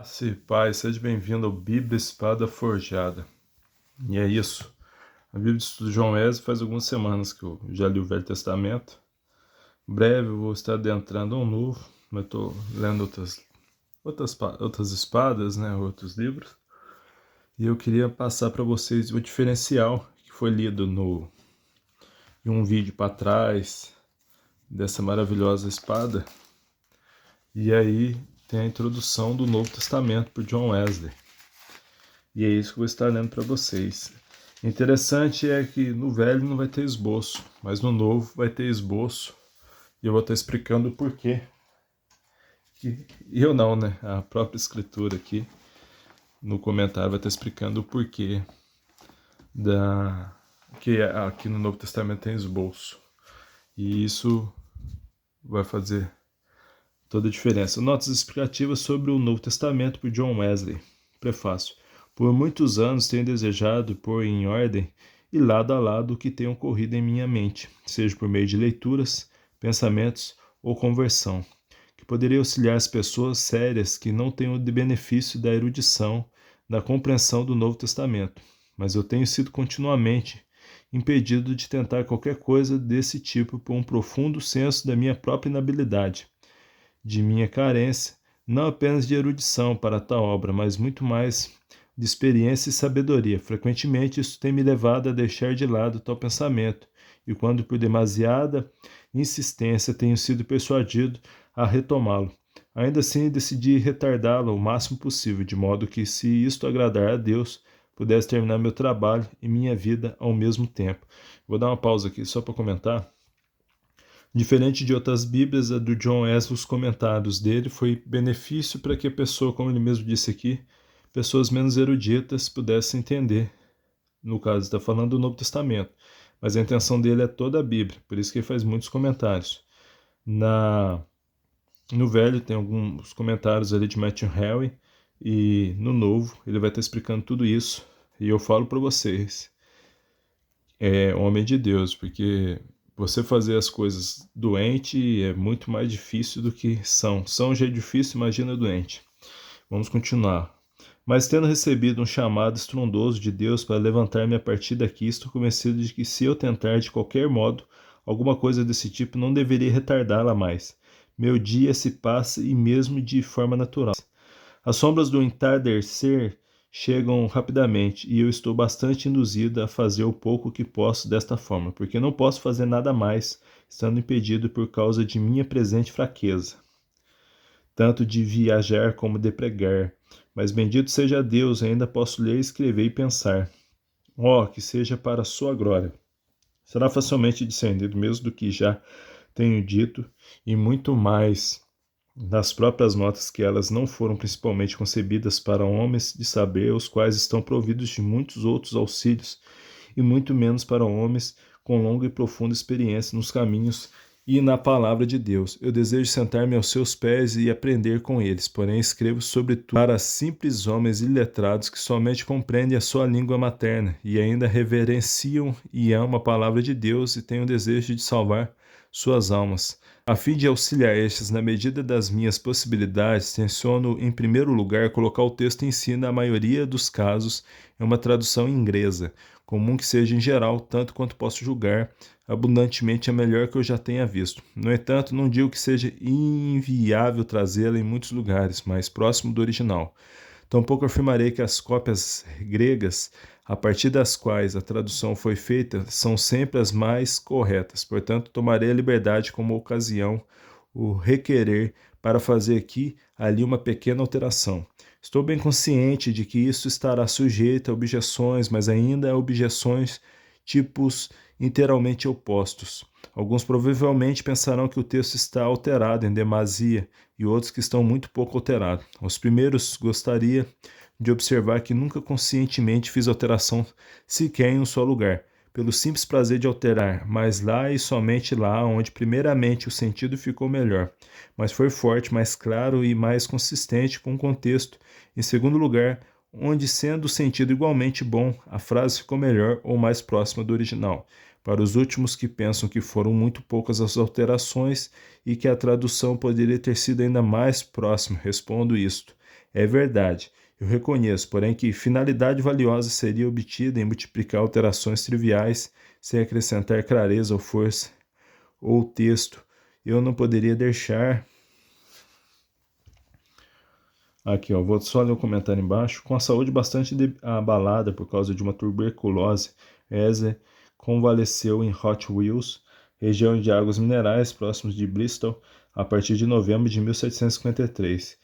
Graça e paz, seja bem-vindo ao Bíblia Espada Forjada. E é isso. A Bíblia de Estudo João Wesley faz algumas semanas que eu já li o Velho Testamento. Em breve eu vou estar adentrando um novo, mas estou lendo outras espadas, né, outros livros. E eu queria passar para vocês o diferencial que foi lido em um vídeo para trás dessa maravilhosa espada. E aí tem a introdução do Novo Testamento por John Wesley. E é isso que eu vou estar lendo para vocês. Interessante é que no velho não vai ter esboço, mas no novo vai ter esboço. E eu vou estar explicando o porquê. E eu não, né? A própria escritura aqui, no comentário, vai estar explicando o porquê que aqui no Novo Testamento tem esboço. E isso vai fazer toda a diferença. Notas explicativas sobre o Novo Testamento por John Wesley. Prefácio. Por muitos anos tenho desejado pôr em ordem e lado a lado o que tem ocorrido em minha mente, seja por meio de leituras, pensamentos ou conversão, que poderia auxiliar as pessoas sérias que não têm o benefício da erudição, da compreensão do Novo Testamento. Mas eu tenho sido continuamente impedido de tentar qualquer coisa desse tipo por um profundo senso da minha própria inabilidade, de minha carência, não apenas de erudição para tal obra, mas muito mais de experiência e sabedoria. Frequentemente isso tem me levado a deixar de lado tal pensamento, e quando por demasiada insistência tenho sido persuadido a retomá-lo. Ainda assim decidi retardá-lo o máximo possível, de modo que, se isto agradar a Deus, pudesse terminar meu trabalho e minha vida ao mesmo tempo. Vou dar uma pausa aqui só para comentar. Diferente de outras bíblias, a do John Wesley, os comentários dele foi benefício para que a pessoa, como ele mesmo disse aqui, pessoas menos eruditas pudessem entender. No caso, está falando do Novo Testamento, mas a intenção dele é toda a Bíblia, por isso que ele faz muitos comentários. No Velho tem alguns comentários ali de Matthew Henry, e no Novo ele vai estar explicando tudo isso, e eu falo para vocês, é homem de Deus, porque você fazer as coisas doente é muito mais difícil do que são. São já é difícil, imagina doente. Vamos continuar. Mas tendo recebido um chamado estrondoso de Deus para levantar-me a partir daqui, estou convencido de que se eu tentar de qualquer modo alguma coisa desse tipo, não deveria retardá-la mais. Meu dia se passa e mesmo de forma natural. As sombras do entardecer chegam rapidamente e eu estou bastante induzido a fazer o pouco que posso desta forma, porque não posso fazer nada mais, estando impedido por causa de minha presente fraqueza, tanto de viajar como de pregar. Mas bendito seja Deus, ainda posso ler, escrever e pensar. Que seja para a sua glória. Será facilmente discernido mesmo do que já tenho dito e muito mais das próprias notas, que elas não foram principalmente concebidas para homens de saber, os quais estão providos de muitos outros auxílios, e muito menos para homens com longa e profunda experiência nos caminhos e na palavra de Deus. Eu desejo sentar-me aos seus pés e aprender com eles, porém escrevo sobretudo para simples homens iletrados que somente compreendem a sua língua materna e ainda reverenciam e amam a palavra de Deus e têm o desejo de salvar suas almas. A fim de auxiliar estes na medida das minhas possibilidades, tenciono, em primeiro lugar, colocar o texto em si, na maioria dos casos, em uma tradução inglesa, comum que seja em geral, tanto quanto posso julgar, abundantemente a melhor que eu já tenha visto. No entanto, não digo que seja inviável trazê-la em muitos lugares, mais próximo do original. Tampouco afirmarei que as cópias gregas, a partir das quais a tradução foi feita, são sempre as mais corretas. Portanto, tomarei a liberdade como ocasião o requerer para fazer aqui ali uma pequena alteração. Estou bem consciente de que isso estará sujeito a objeções, mas ainda a objeções tipos inteiramente opostos. Alguns provavelmente pensarão que o texto está alterado em demasia e outros que estão muito pouco alterado. Os primeiros gostaria de observar que nunca conscientemente fiz alteração sequer em um só lugar, pelo simples prazer de alterar, mas lá e somente lá onde primeiramente o sentido ficou melhor, mas foi forte, mais claro e mais consistente com o contexto. Em segundo lugar, onde, sendo o sentido igualmente bom, a frase ficou melhor ou mais próxima do original. Para os últimos que pensam que foram muito poucas as alterações e que a tradução poderia ter sido ainda mais próxima, respondo isto. É verdade, eu reconheço, porém, que finalidade valiosa seria obtida em multiplicar alterações triviais sem acrescentar clareza ou força ou texto. Eu não poderia deixar. Aqui, ó, vou só ler o comentário embaixo. Com a saúde bastante abalada por causa de uma tuberculose, Wesley convalesceu em Hot Wheels, região de águas minerais próximos de Bristol, a partir de novembro de 1753.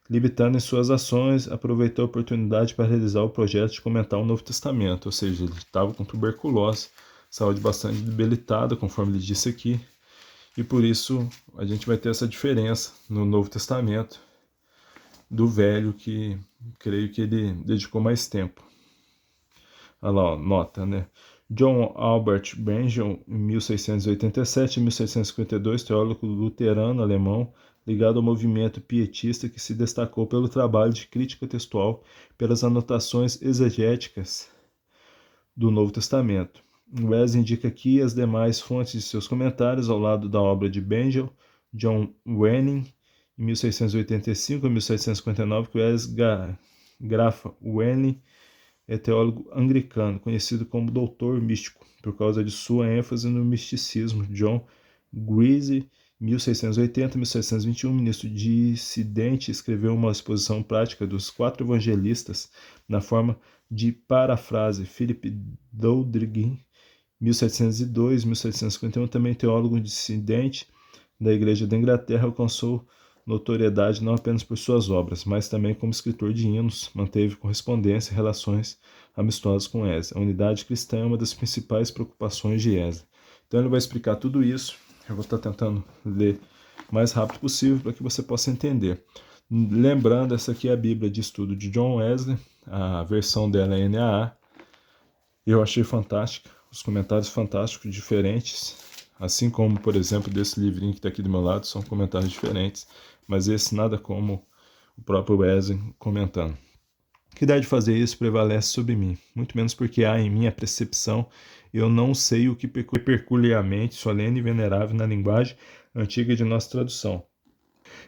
Limitando em suas ações, aproveitou a oportunidade para realizar o projeto de comentar o Novo Testamento, ou seja, ele estava com tuberculose, saúde bastante debilitada, conforme ele disse aqui, e por isso a gente vai ter essa diferença no Novo Testamento do Velho, que creio que ele dedicou mais tempo. Olha lá, ó, nota, né? John Albert Bengel, em 1687 e 1652, teólogo luterano alemão, ligado ao movimento pietista que se destacou pelo trabalho de crítica textual, pelas anotações exegéticas do Novo Testamento. Wesley indica aqui as demais fontes de seus comentários ao lado da obra de Bengel, John Wenning, em 1685 a 1759, que Wesley grafa. Wenning é teólogo anglicano, conhecido como doutor místico, por causa de sua ênfase no misticismo. John Greasy, 1680-1621, ministro dissidente, escreveu uma exposição prática dos 4 evangelistas na forma de parafrase. Philip Doddridge, 1702-1751, também teólogo dissidente da Igreja da Inglaterra, alcançou notoriedade não apenas por suas obras, mas também como escritor de hinos. Manteve correspondência e relações amistosas com Wesley. A unidade cristã é uma das principais preocupações de Wesley. Então ele vai explicar tudo isso. Eu vou estar tentando ler o mais rápido possível para que você possa entender. Lembrando, essa aqui é a Bíblia de Estudo de John Wesley, a versão dela é NAA. Eu achei fantástica, os comentários fantásticos, diferentes, assim como, por exemplo, desse livrinho que está aqui do meu lado, são comentários diferentes, mas esse nada como o próprio Wesley comentando. Que ideia de fazer isso prevalece sobre mim, muito menos porque há em minha percepção, eu não sei o que peculiarmente solene e venerável na linguagem antiga de nossa tradução.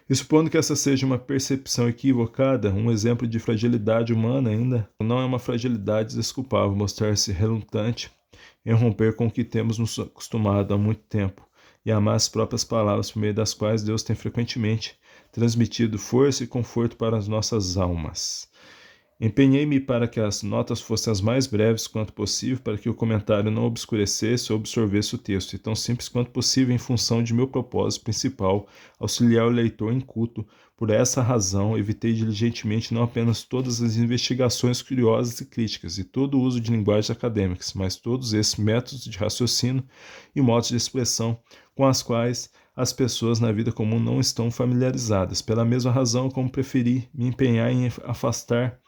E supondo que essa seja uma percepção equivocada, um exemplo de fragilidade humana ainda, não é uma fragilidade desculpável mostrar-se relutante em romper com o que temos nos acostumado há muito tempo e amar as próprias palavras por meio das quais Deus tem frequentemente transmitido força e conforto para as nossas almas. Empenhei-me para que as notas fossem as mais breves quanto possível, para que o comentário não obscurecesse ou absorvesse o texto, e tão simples quanto possível em função de meu propósito principal, auxiliar o leitor inculto. Por essa razão, evitei diligentemente não apenas todas as investigações curiosas e críticas, e todo o uso de linguagens acadêmicas, mas todos esses métodos de raciocínio e modos de expressão com as quais as pessoas na vida comum não estão familiarizadas. Pela mesma razão, como preferi me empenhar em afastar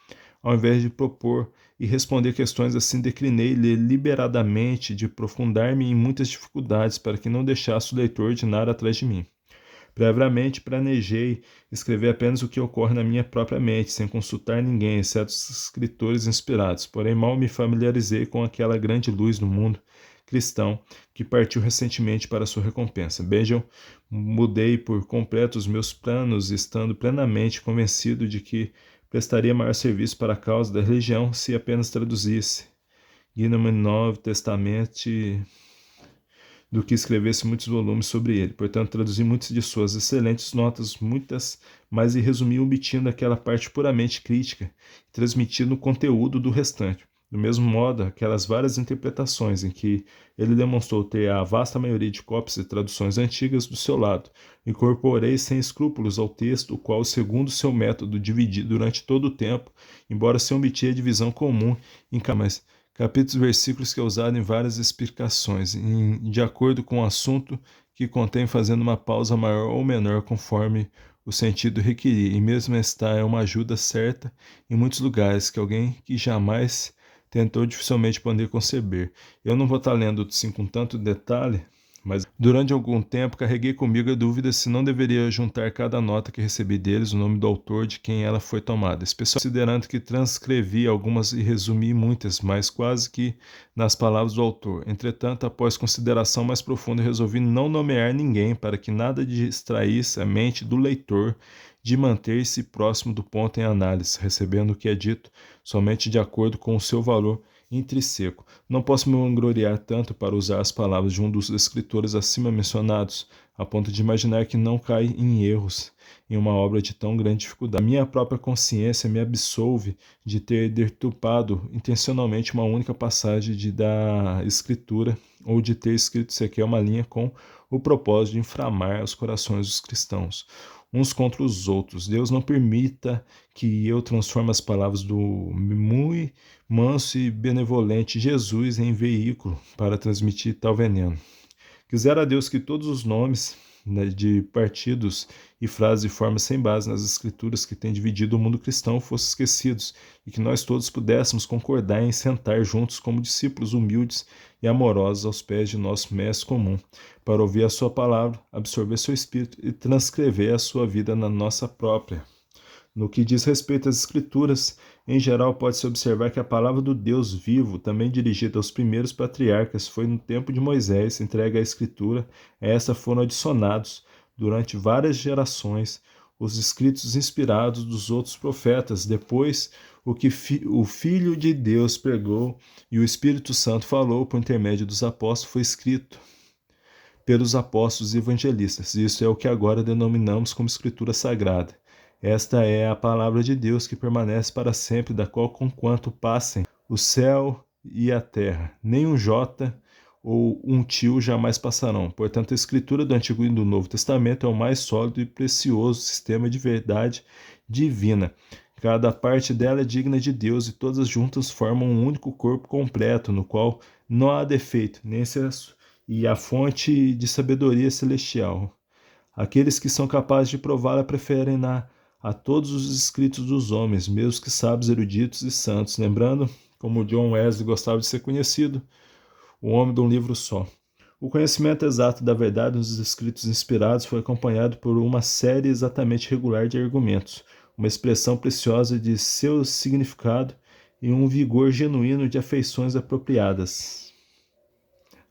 ao invés de propor e responder questões assim, declinei deliberadamente de aprofundar-me em muitas dificuldades para que não deixasse o leitor ordinário atrás de mim. Previamente planejei escrever apenas o que ocorre na minha própria mente, sem consultar ninguém, exceto os escritores inspirados. Porém, mal me familiarizei com aquela grande luz no mundo cristão que partiu recentemente para sua recompensa. Vejam, mudei por completo os meus planos, estando plenamente convencido de que prestaria maior serviço para a causa da religião se apenas traduzisse Gnomon Novo Testamento do que escrevesse muitos volumes sobre ele. Portanto, traduzi muitas de suas excelentes notas, muitas, mas e resumi omitindo aquela parte puramente crítica, transmitindo o conteúdo do restante. Do mesmo modo, aquelas várias interpretações em que ele demonstrou ter a vasta maioria de cópias e traduções antigas do seu lado, incorporei sem escrúpulos ao texto, o qual, segundo seu método, dividi durante todo o tempo, embora se omitia a divisão comum em capítulos e versículos que é usado em várias explicações, de acordo com o assunto que contém, fazendo uma pausa maior ou menor conforme o sentido requerir. E mesmo esta é uma ajuda certa em muitos lugares, que alguém que jamais tentou dificilmente poder conceber. Eu não vou estar lendo assim com tanto detalhe, mas durante algum tempo carreguei comigo a dúvida se não deveria juntar cada nota que recebi deles o nome do autor de quem ela foi tomada, especialmente considerando que transcrevi algumas e resumi muitas, mas quase que nas palavras do autor. Entretanto, após consideração mais profunda, resolvi não nomear ninguém para que nada distraísse a mente do leitor de manter-se próximo do ponto em análise, recebendo o que é dito somente de acordo com o seu valor intrínseco. Não posso me vangloriar tanto para usar as palavras de um dos escritores acima mencionados, a ponto de imaginar que não cai em erros em uma obra de tão grande dificuldade. A minha própria consciência me absolve de ter deturpado intencionalmente uma única passagem da Escritura ou de ter escrito sequer uma linha com o propósito de inflamar os corações dos cristãos uns contra os outros. Deus não permita que eu transforme as palavras do muito manso e benevolente Jesus em veículo para transmitir tal veneno. Quisera Deus que todos os nomes de partidos e frases e formas sem base nas escrituras que têm dividido o mundo cristão fossem esquecidos e que nós todos pudéssemos concordar em sentar juntos como discípulos humildes e amorosos aos pés de nosso mestre comum, para ouvir a sua palavra, absorver seu espírito e transcrever a sua vida na nossa própria. No que diz respeito às Escrituras, em geral pode-se observar que a palavra do Deus vivo, também dirigida aos primeiros patriarcas, foi no tempo de Moisés entregue à Escritura. A essa foram adicionados, durante várias gerações, os escritos inspirados dos outros profetas. Depois, o que o Filho de Deus pregou e o Espírito Santo falou por intermédio dos apóstolos foi escrito pelos apóstolos e evangelistas. Isso é o que agora denominamos como Escritura Sagrada. Esta é a palavra de Deus que permanece para sempre, da qual, conquanto passem o céu e a terra, nem um jota ou um tio jamais passarão. Portanto, a Escritura do Antigo e do Novo Testamento é o mais sólido e precioso sistema de verdade divina. Cada parte dela é digna de Deus e todas juntas formam um único corpo completo, no qual não há defeito, nem excesso, e a fonte de sabedoria celestial. Aqueles que são capazes de prová-la preferem-na a todos os escritos dos homens, mesmo que sábios, eruditos e santos, lembrando, como John Wesley gostava de ser conhecido, o homem de um livro só. O conhecimento exato da verdade nos escritos inspirados foi acompanhado por uma série exatamente regular de argumentos, uma expressão preciosa de seu significado e um vigor genuíno de afeições apropriadas.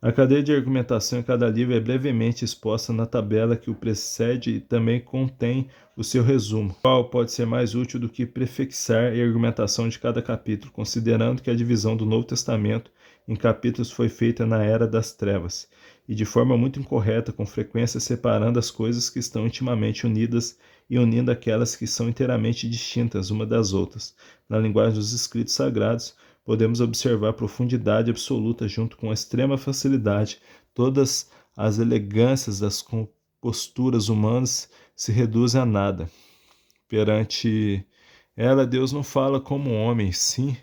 A cadeia de argumentação em cada livro é brevemente exposta na tabela que o precede e também contém o seu resumo, qual pode ser mais útil do que prefixar a argumentação de cada capítulo, considerando que a divisão do Novo Testamento em capítulos foi feita na Era das Trevas, e de forma muito incorreta, com frequência separando as coisas que estão intimamente unidas e unindo aquelas que são inteiramente distintas uma das outras. Na linguagem dos escritos sagrados, podemos observar a profundidade absoluta junto com a extrema facilidade. Todas as elegâncias das composturas humanas se reduzem a nada. Perante ela, Deus não fala como homem, sim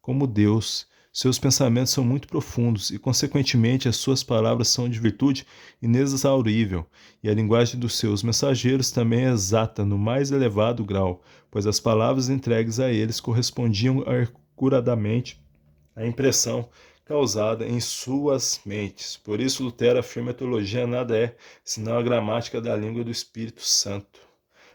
como Deus. Seus pensamentos são muito profundos e, consequentemente, as suas palavras são de virtude inexaurível, e a linguagem dos seus mensageiros também é exata no mais elevado grau, pois as palavras entregues a eles correspondiam acuradamente à impressão causada em suas mentes. Por isso, Lutero afirma que a teologia nada é senão a gramática da língua do Espírito Santo.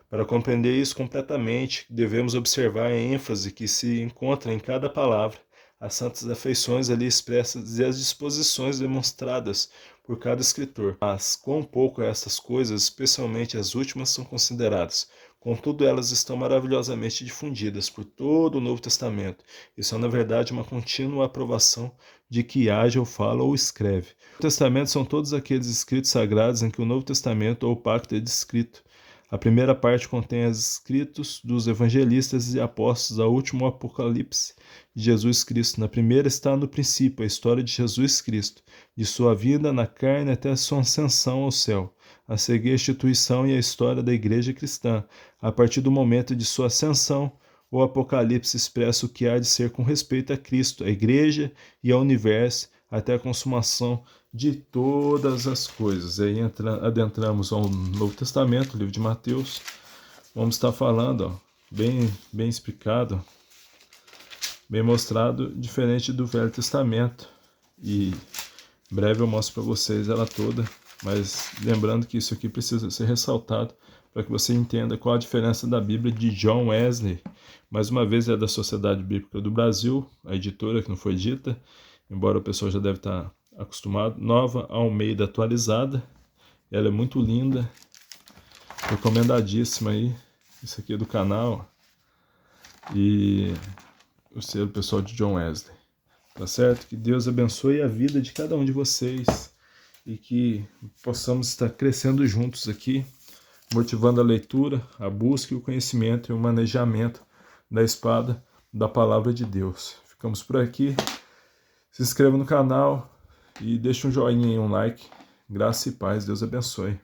Para compreender isso completamente, devemos observar a ênfase que se encontra em cada palavra, as santas afeições ali expressas e as disposições demonstradas por cada escritor. Mas quão pouco essas coisas, especialmente as últimas, são consideradas. Contudo, elas estão maravilhosamente difundidas por todo o Novo Testamento e são, na verdade, uma contínua aprovação de que age ou fala ou escreve. O Testamento são todos aqueles escritos sagrados em que o Novo Testamento ou o Pacto é descrito. A primeira parte contém os escritos dos evangelistas e apóstolos, a última o Apocalipse de Jesus Cristo. Na primeira está no princípio a história de Jesus Cristo, de sua vida na carne até a sua ascensão ao céu. A seguir a instituição e a história da igreja cristã. A partir do momento de sua ascensão, o Apocalipse expressa o que há de ser com respeito a Cristo, a igreja e ao universo, até a consumação de todas as coisas. Aí adentramos ao Novo Testamento, livro de Mateus. Vamos estar falando, bem explicado, bem mostrado, diferente do Velho Testamento. E em breve eu mostro para vocês ela toda, mas lembrando que isso aqui precisa ser ressaltado para que você entenda qual a diferença da Bíblia de John Wesley. Mais uma vez é da Sociedade Bíblica do Brasil, a editora que não foi dita, embora o pessoal já deve estar acostumado. Nova Almeida atualizada, ela é muito linda, recomendadíssima aí. Isso aqui é do canal e o selo pessoal de John Wesley. Tá certo? Que Deus abençoe a vida de cada um de vocês e que possamos estar crescendo juntos aqui, motivando a leitura, a busca e o conhecimento e o manejamento da espada da palavra de Deus. Ficamos por aqui. Se inscreva no canal e deixe um joinha e um like. Graça e paz. Deus abençoe.